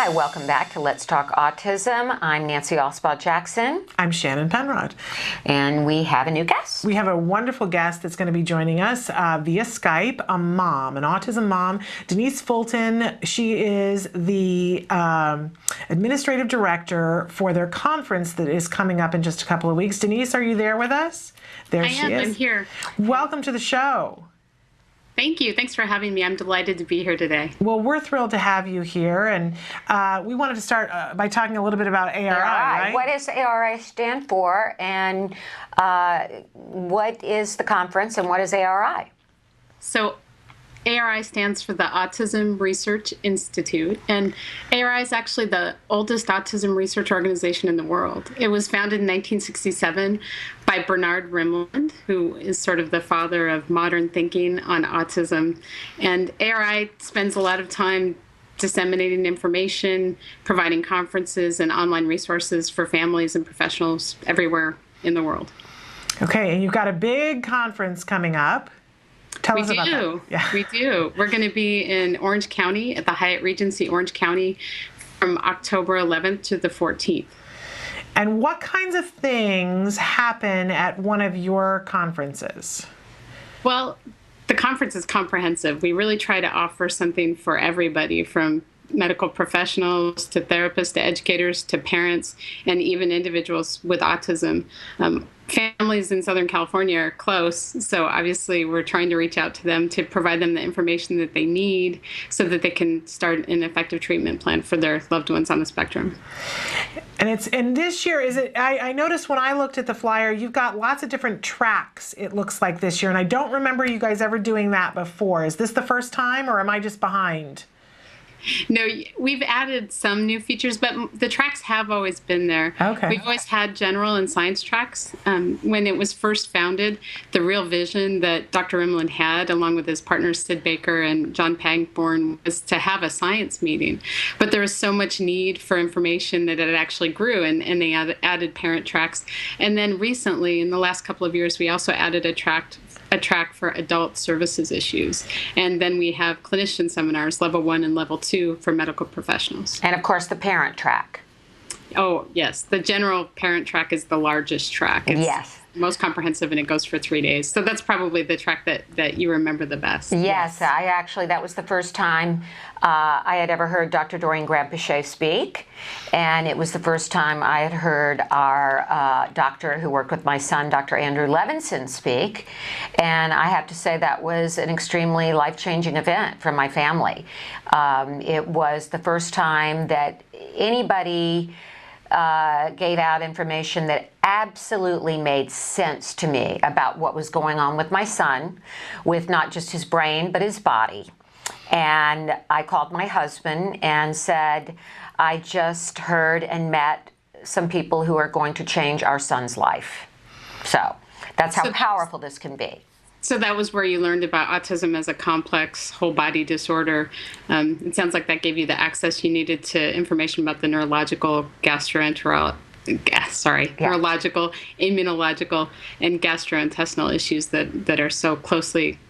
Hi, welcome back to Let's Talk Autism. I'm Nancy Alspaugh-Jackson. I'm Shannon Penrod. And we have a new guest. We have a wonderful guest that's going to be joining us via Skype, a mom, an autism mom, Denise Fulton. She is the administrative director for their conference that is coming up in just a couple of weeks. Denise, are you there with us? There she is. I'm here. Welcome to the show. Thank you. Thanks for having me. I'm delighted to be here today. Well, we're thrilled to have you here, and we wanted to start by talking a little bit about ARI, right? What does ARI stand for, and what is the conference, and what is ARI? So ARI stands for the Autism Research Institute, and ARI is actually the oldest autism research organization in the world. It was founded in 1967 by Bernard Rimland, who is sort of the father of modern thinking on autism. And ARI spends a lot of time disseminating information, providing conferences and online resources for families and professionals everywhere in the world. Okay, and you've got a big conference coming up. Tell us about that. Yeah. We do. We're going to be in Orange County at the Hyatt Regency Orange County from October 11th to the 14th. And what kinds of things happen at one of your conferences? Well, the conference is comprehensive. We really try to offer something for everybody, from medical professionals to therapists to educators to parents and even individuals with autism. Families in Southern California are close, so obviously we're trying to reach out to them to provide them the information that they need so that they can start an effective treatment plan for their loved ones on the spectrum. And this year, is it? I noticed when I looked at the flyer, you've got lots of different tracks, it looks like, this year, and I don't remember you guys ever doing that before. Is this the first time, or am I just behind? No, we've added some new features, but the tracks have always been there. Okay. We've always had general and science tracks. When it was first founded, the real vision that Dr. Rimland had, along with his partners Sid Baker and John Pangborn, was to have a science meeting. But there was so much need for information that it actually grew, and they added parent tracks. And then recently, in the last couple of years, we also added a track for adult services issues. And then we have clinician seminars, level 1 and level 2 for medical professionals. And of course, the parent track. Oh, yes. The general parent track is the largest track. It's yes. most comprehensive, and it goes for 3 days. So that's probably the track that you remember the best. Yes, that was the first time I had ever heard Dr. Doreen Graham-Pichet speak, and it was the first time I had heard our doctor who worked with my son, Dr. Andrew Levinson, speak, and I have to say that was an extremely life-changing event for my family. It was the first time that anybody gave out information that absolutely made sense to me about what was going on with my son, with not just his brain, but his body. And I called my husband and said, I just heard and met some people who are going to change our son's life. So that's how powerful this can be. So that was where you learned about autism as a complex whole body disorder. It sounds like that gave you the access you needed to information about the neurological, neurological, immunological, and gastrointestinal issues that are so closely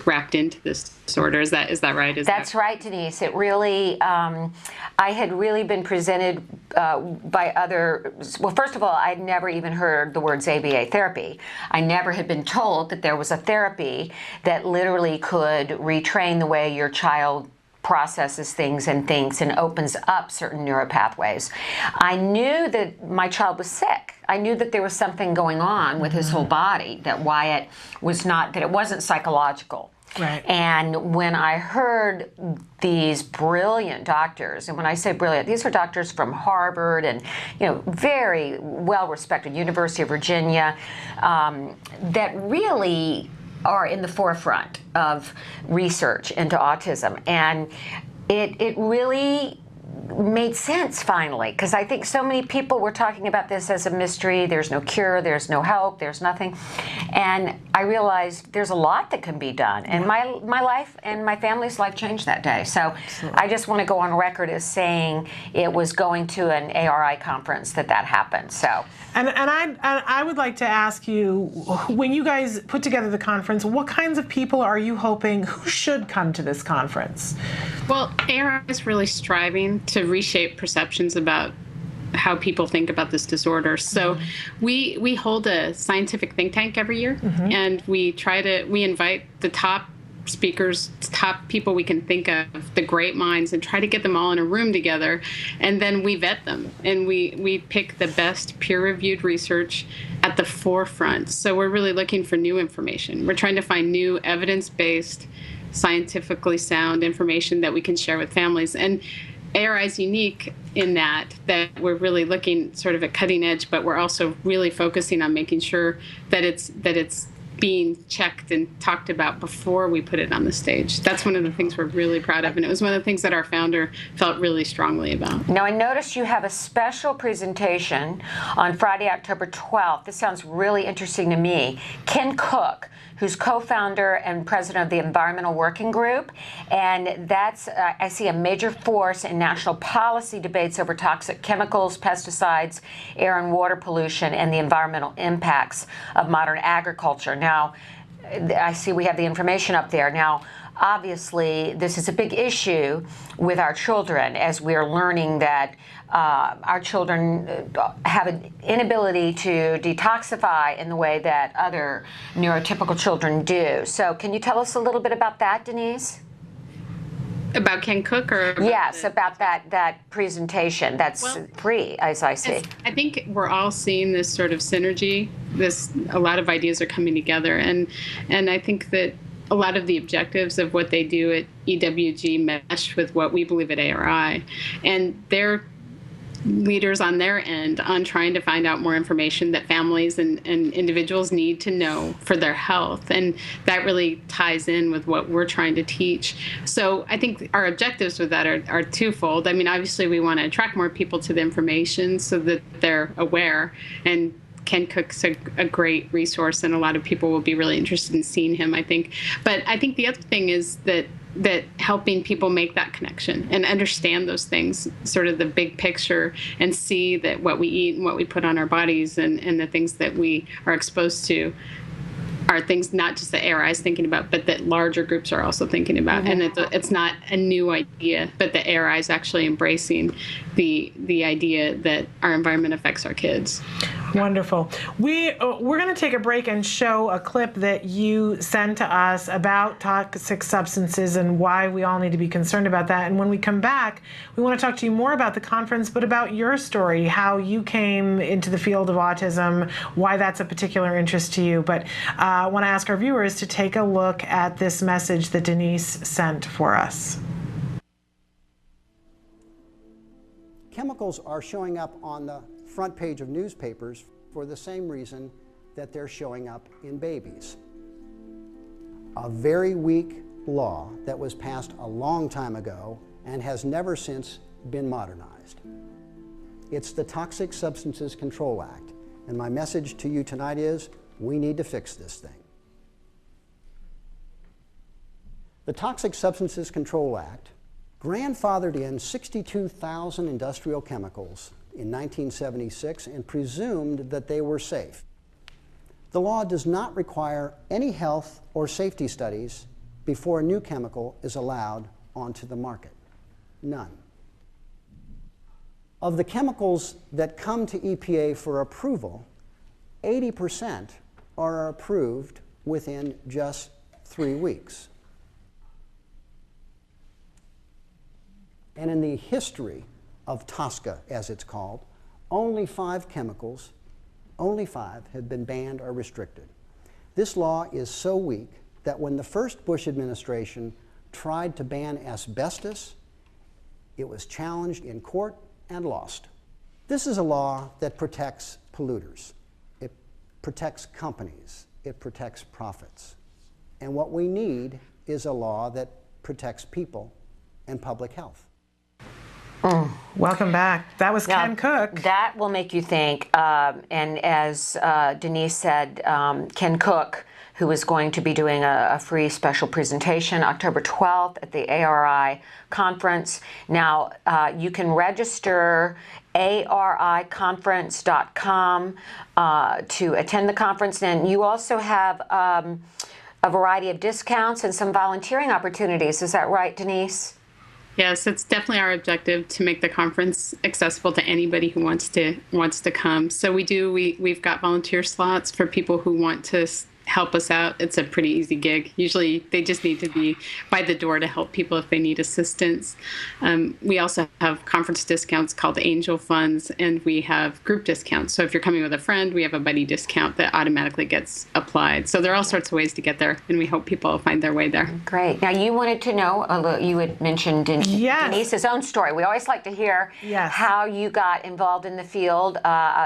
wrapped into this disorder. Is that right? That's right, Denise. It really, I had really been presented by others. Well, first of all, I'd never even heard the words ABA therapy. I never had been told that there was a therapy that literally could retrain the way your child processes things and thinks and opens up certain neuropathways. I knew that my child was sick. I knew that there was something going on with his whole body, that it wasn't psychological. Right. And when I heard these brilliant doctors, and when I say brilliant, these are doctors from Harvard and very well-respected University of Virginia, that really are in the forefront of research into autism. And it really made sense finally, because I think so many people were talking about this as a mystery. There's no cure, there's no help, there's nothing. And I realized there's a lot that can be done. And my life and my family's life changed that day. So absolutely. I just want to go on record as saying it was going to an ARI conference that happened. So And I would like to ask you, when you guys put together the conference, what kinds of people are you hoping who should come to this conference? Well, ARI is really striving to reshape perceptions about how people think about this disorder. So we hold a scientific think tank every year, and we invite the top speakers, top people we can think of, the great minds, and try to get them all in a room together. And then we vet them, and we pick the best peer-reviewed research at the forefront. So we're really looking for new information. We're trying to find new evidence-based, scientifically sound information that we can share with families. And ARI is unique in that we're really looking sort of at cutting edge, but we're also really focusing on making sure that it's being checked and talked about before we put it on the stage. That's one of the things we're really proud of, and it was one of the things that our founder felt really strongly about. Now, I noticed you have a special presentation on Friday, October 12th. This sounds really interesting to me. Ken Cook, who's co-founder and president of the Environmental Working Group, and that's, I see, a major force in national policy debates over toxic chemicals, pesticides, air and water pollution, and the environmental impacts of modern agriculture. Now, I see we have the information up there. Now, obviously, this is a big issue with our children as we are learning that our children have an inability to detoxify in the way that other neurotypical children do. So can you tell us a little bit about that, Denise? About Ken Cook, or about that presentation that's free, as I see. I think we're all seeing this sort of synergy. A lot of ideas are coming together, and I think that a lot of the objectives of what they do at EWG mesh with what we believe at ARI, and they're leaders on their end on trying to find out more information that families and individuals need to know for their health. And that really ties in with what we're trying to teach. So I think our objectives with that are twofold. I mean, obviously we want to attract more people to the information so that they're aware, and Ken Cook's a great resource, and a lot of people will be really interested in seeing him, I think. But I think the other thing is that helping people make that connection and understand those things, sort of the big picture, and see that what we eat and what we put on our bodies and the things that we are exposed to are things not just that ARI is thinking about, but that larger groups are also thinking about. And it's not a new idea, but the ARI is actually embracing the idea that our environment affects our kids. Wonderful. We're going to take a break and show a clip that you sent to us about toxic substances and why we all need to be concerned about that. And when we come back, we want to talk to you more about the conference, but about your story, how you came into the field of autism, why that's a particular interest to you. But I want to ask our viewers to take a look at this message that Denise sent for us. Chemicals are showing up on the front page of newspapers for the same reason that they're showing up in babies. A very weak law that was passed a long time ago and has never since been modernized. It's the Toxic Substances Control Act, and my message to you tonight is we need to fix this thing. The Toxic Substances Control Act grandfathered in 62,000 industrial chemicals in 1976 and presumed that they were safe. The law does not require any health or safety studies before a new chemical is allowed onto the market. None. Of the chemicals that come to EPA for approval, 80% are approved within just 3 weeks. And in the history of TSCA, as it's called, only 5 chemicals, only 5 have been banned or restricted. This law is so weak that when the first Bush administration tried to ban asbestos, it was challenged in court and lost. This is a law that protects polluters. It protects companies. It protects profits. And what we need is a law that protects people and public health. Welcome back. That was Ken Cook. That will make you think. And as Denise said, Ken Cook, who is going to be doing a free special presentation October 12th at the ARI conference. Now, you can register ariconference.com to attend the conference, and you also have a variety of discounts and some volunteering opportunities. Is that right, Denise? Yes, it's definitely our objective to make the conference accessible to anybody who wants to come. So we've got volunteer slots for people who want to help us out. It's a pretty easy gig. Usually they just need to be by the door to help people if they need assistance. We also have conference discounts called Angel Funds, and we have group discounts. So if you're coming with a friend, we have a buddy discount that automatically gets applied. So there are all sorts of ways to get there, and we hope people find their way there. Great. Now, you wanted to know, you had mentioned Denise's own story. We always like to hear how you got involved in the field.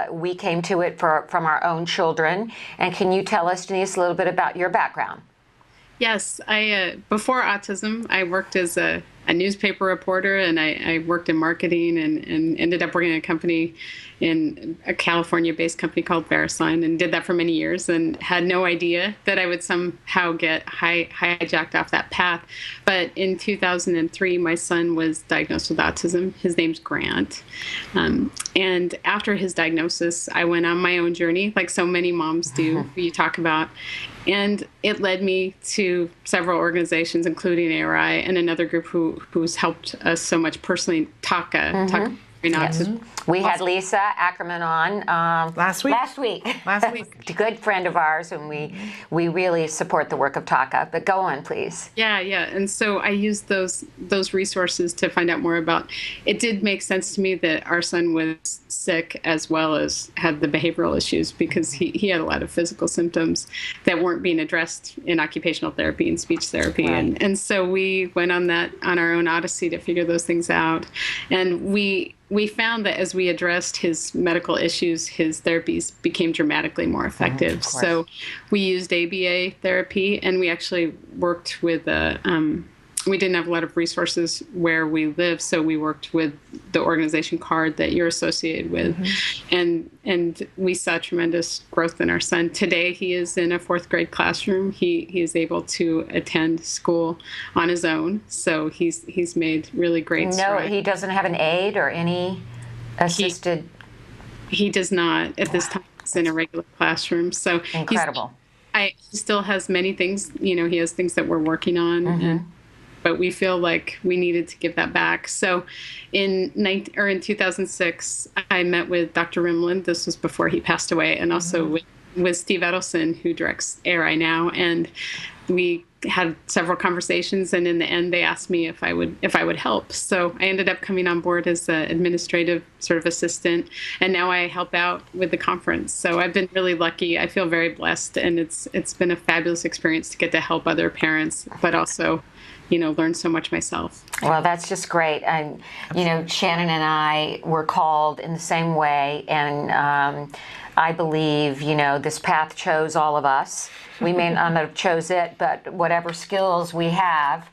We came to it from our own children. And can you tell us, Denise, a little bit about your background? Yes, before autism, I worked as a newspaper reporter, and I worked in marketing and ended up working at a company, in a California-based company called VeriSign, and did that for many years and had no idea that I would somehow get hijacked off that path. But in 2003, my son was diagnosed with autism. His name's Grant. And after his diagnosis, I went on my own journey, like so many moms do, you talk about. And it led me to several organizations, including ARI and another group who's helped us so much personally, TACA. We had Lisa Ackerman on last week. A good friend of ours, and we really support the work of TACA. But go on, please. Yeah. And so I used those resources to find out more about. It did make sense to me that our son was sick as well as had the behavioral issues, because he had a lot of physical symptoms that weren't being addressed in occupational therapy and speech therapy. Right. And so we went on our own odyssey to figure those things out. And we found that as we addressed his medical issues, his therapies became dramatically more effective. So we used ABA therapy, and we actually worked with we didn't have a lot of resources where we live, so we worked with the organization CARD that you're associated with, and we saw tremendous growth in our son. Today, he is in a 4th grade classroom. He is able to attend school on his own, so he's made really great strides. No, he doesn't have an aide or any assisted. He does not at this time. He's in a regular classroom, so incredible. He still has many things. He has things that we're working on. But we feel like we needed to give that back. So in 2006, I met with Dr. Rimland. This was before he passed away, and also with Steve Edelson, who directs ARI now. And we had several conversations, and in the end, they asked me if I would help. So I ended up coming on board as an administrative sort of assistant, and now I help out with the conference. So I've been really lucky. I feel very blessed, and it's been a fabulous experience to get to help other parents, but also learn so much myself. Well, that's just great. And, Shannon and I were called in the same way. And I believe, this path chose all of us. We may not have chose it, but whatever skills we have,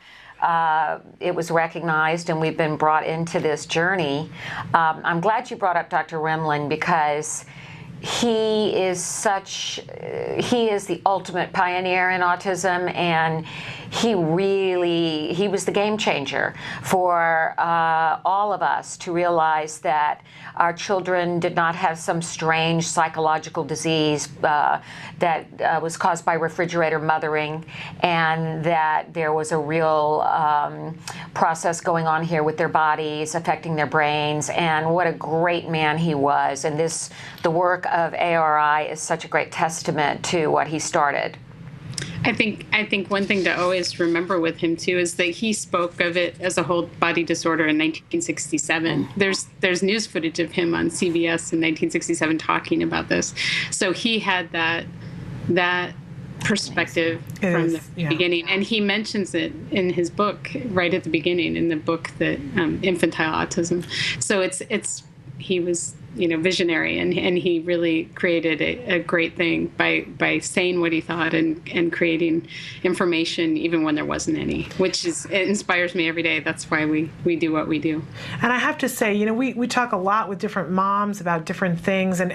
it was recognized, and we've been brought into this journey. I'm glad you brought up Dr. Rimland, because he is the ultimate pioneer in autism, and he was the game changer for all of us to realize that our children did not have some strange psychological disease that was caused by refrigerator mothering, and that there was a real process going on here with their bodies affecting their brains. And what a great man he was. And the work of ARI is such a great testament to what he started. I think one thing to always remember with him too is that he spoke of it as a whole body disorder in 1967. There's news footage of him on CBS in 1967 talking about this. So he had that perspective from the beginning, and he mentions it in his book right at the beginning, in the book that Infantile Autism. So he was visionary, and he really created a great thing by saying what he thought and creating information even when there wasn't any, it inspires me every day. That's why we do what we do. And I have to say, we talk a lot with different moms about different things, and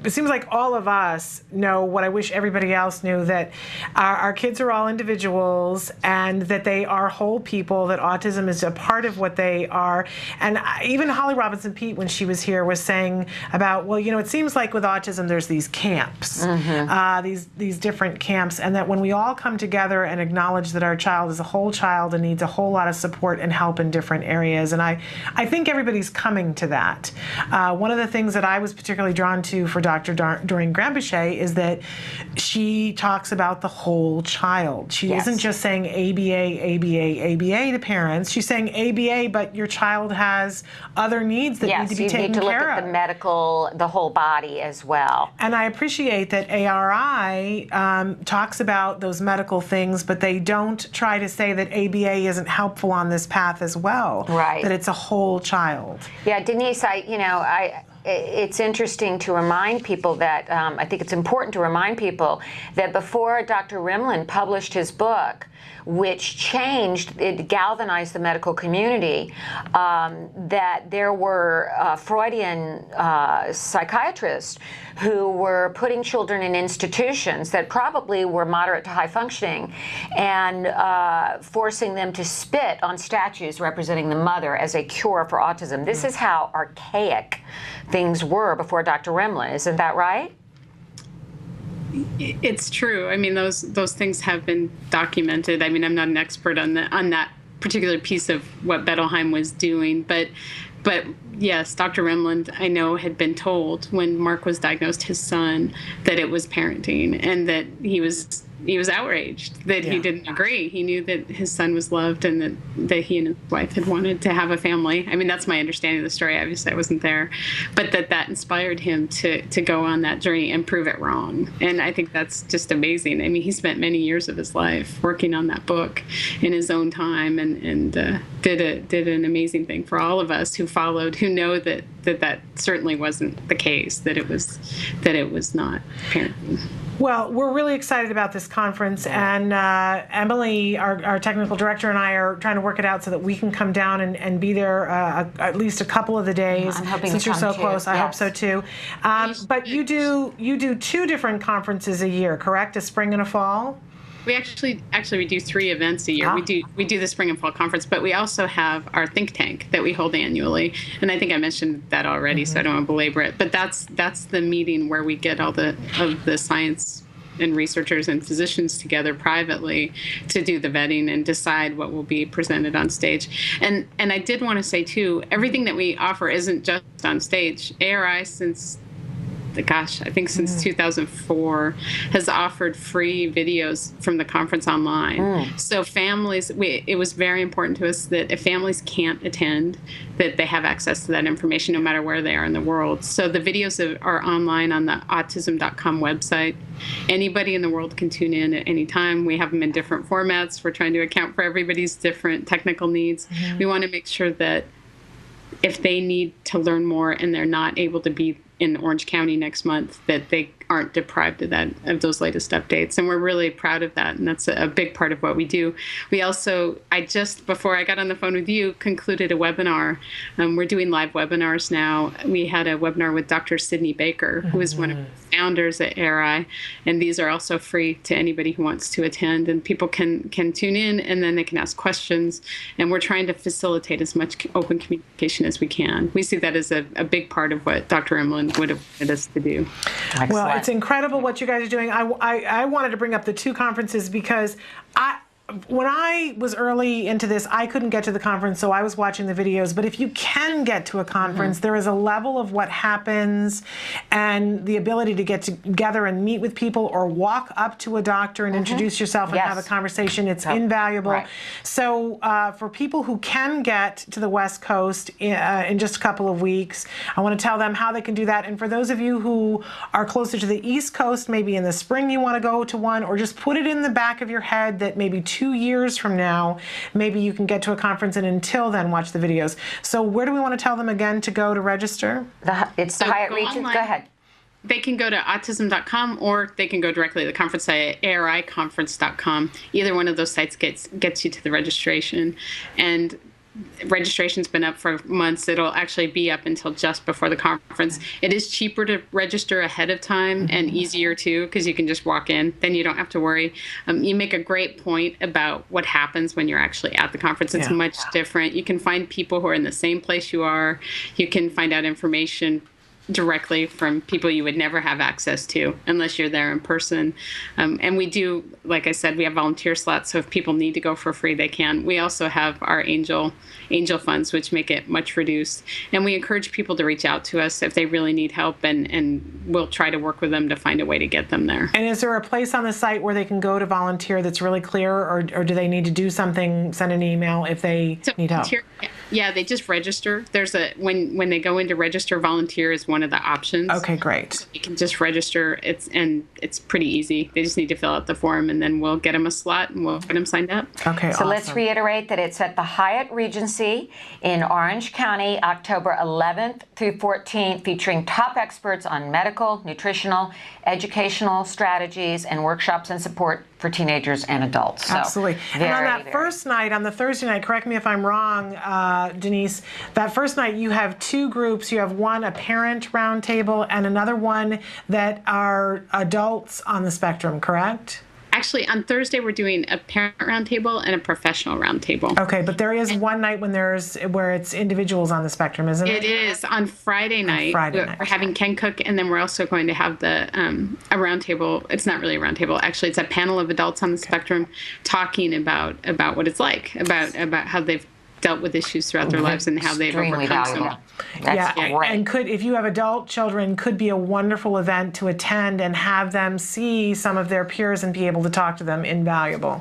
it seems like all of us know what I wish everybody else knew, that our kids are all individuals and that they are whole people, that autism is a part of what they are. And even Holly Robinson Peete, when she was here, was saying about, it seems like with autism there's these camps, these different camps, and that when we all come together and acknowledge that our child is a whole child and needs a whole lot of support and help in different areas. And I think everybody's coming to that. One of the things that I was particularly drawn to for Dr. Doreen Granpeesheh is that she talks about the whole child. She isn't just saying ABA, ABA, ABA to parents. She's saying ABA, but your child has other needs that need to be taken care of. Yes, you need to look at the medical, the whole body as well. And I appreciate that ARI talks about those medical things, but they don't try to say that ABA isn't helpful on this path as well. Right. That it's a whole child. Yeah, Denise, it's interesting to remind people that, I think it's important to remind people that before Dr. Rimland published his book, which it galvanized the medical community, that there were Freudian psychiatrists who were putting children in institutions that probably were moderate to high functioning and forcing them to spit on statues representing the mother as a cure for autism. This is how archaic things were before Dr. Rimland. Isn't that right? It's true. I mean, those things have been documented. I mean, I'm not an expert on that particular piece of what Bettelheim was doing, but yes, Dr. Rimland, I know, had been told when Mark was diagnosed, his son, that it was parenting, and that he was outraged that he didn't agree. He knew that his son was loved and that he and his wife had wanted to have a family. I mean, that's my understanding of the story. Obviously, I wasn't there. But that inspired him to go on that journey and prove it wrong. And I think that's just amazing. I mean, he spent many years of his life working on that book in his own time and did an amazing thing for all of us who followed, who know that certainly wasn't the case, that it was not parenting. Well, we're really excited about this conference, and Emily, our technical director, and I are trying to work it out so that we can come down and be there at least a couple of the days. I'm hoping since you're so close, I hope so too. But you do 2 different conferences a year, correct? A spring and a fall. We actually we do 3 events a year. Ah. We do the spring and fall conference, but we also have our think tank that we hold annually. And I think I mentioned that already, so I don't want to belabor it. But that's the meeting where we get all of the science and researchers and physicians together privately to do the vetting and decide what will be presented on stage. And I did want to say too, everything that we offer isn't just on stage. ARI since 2004 has offered free videos from the conference online. So families, it was very important to us that if families can't attend, that they have access to that information no matter where they are in the world. So the videos are online on the autism.com website. Anybody in the world can tune in at any time. We have them in different formats. We're trying to account for everybody's different technical needs. We want to make sure that if they need to learn more and they're not able to be in Orange County next month, that they aren't deprived of those latest updates. And we're really proud of that. And that's a big part of what we do. We also, before I got on the phone with you, concluded a webinar. We're doing live webinars now. We had a webinar with Dr. Sydney Baker, who is one of the founders at ARI. And these are also free to anybody who wants to attend. And people can tune in, and then they can ask questions. And we're trying to facilitate as much open communication as we can. We see that as a big part of what Dr. Emlyn would have wanted us to do. Excellent. Well, it's incredible what you guys are doing. I wanted to bring up the 2 conferences because when I was early into this, I couldn't get to the conference, so I was watching the videos. But if you can get to a conference, there is a level of what happens and the ability to get together and meet with people or walk up to a doctor and introduce yourself and have a conversation. It's invaluable. Right. So for people who can get to the West Coast in just a couple of weeks, I want to tell them how they can do that. And for those of you who are closer to the East Coast, maybe in the spring you want to go to one, or just put it in the back of your head that maybe 2 2 years from now, maybe you can get to a conference, and until then, watch the videos. So where do we want to tell them again to go to register? It's the So Hyatt go Regency. online. Go ahead. They can go to autism.com, or they can go directly to the conference site at ariconference.com. Either one of those sites gets you to the registration. And registration's been up for months. It'll actually be up until just before the conference. It is cheaper to register ahead of time and easier too, because you can just walk in. Then you don't have to worry. You make a great point about what happens when you're actually at the conference. It's much different. You can find people who are in the same place you are. You can find out information directly from people you would never have access to unless you're there in person. And we do, like I said, we have volunteer slots, so if people need to go for free, they can. We also have our angel funds, which make it much reduced. And we encourage people to reach out to us if they really need help, and we'll try to work with them to find a way to get them there. And is there a place on the site where they can go to volunteer that's really clear, or do they need to do something, send an email if they need help? Yeah, they just register. There's when they go in to register, volunteer is one of the options. Okay, great. So you can just register. It's pretty easy. They just need to fill out the form, and then we'll get them a slot and we'll get them signed up. Okay, So let's reiterate that it's at the Hyatt Regency in Orange County, October 11th through 14th, featuring top experts on medical, nutritional, educational strategies, and workshops and support for teenagers and adults. So Absolutely. And on that first night, on the Thursday night, correct me if I'm wrong, Denise, that first night you have two groups. You have one, a parent roundtable, and another one that are adults on the spectrum, correct? Actually, on Thursday, we're doing a parent roundtable and a professional roundtable. Okay, but there is one night where it's individuals on the spectrum, isn't it? It is. On Friday night, Friday we're having Ken Cook, and then we're also going to have a roundtable. It's not really a roundtable. Actually, it's a panel of adults on the spectrum talking about what it's like, about how they've dealt with issues throughout their lives and how they've Extremely overcome valuable. some. That's great. And if you have adult children, could be a wonderful event to attend and have them see some of their peers and be able to talk to them. Invaluable.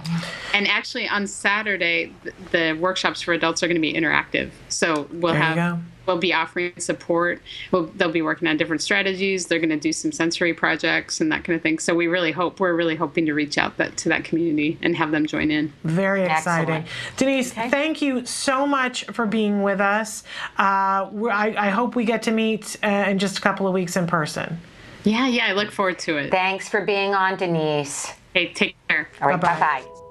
And actually, on Saturday, the workshops for adults are going to be interactive. So we'll be offering support. They'll be working on different strategies. They're going to do some sensory projects and that kind of thing. So we're really hoping to reach out to that community and have them join in. Very exciting. Excellent. Denise, thank you so much for being with us. I hope we get to meet in just a couple of weeks in person. Yeah, I look forward to it. Thanks for being on, Denise. Hey, take care. All right, Bye-bye. bye-bye.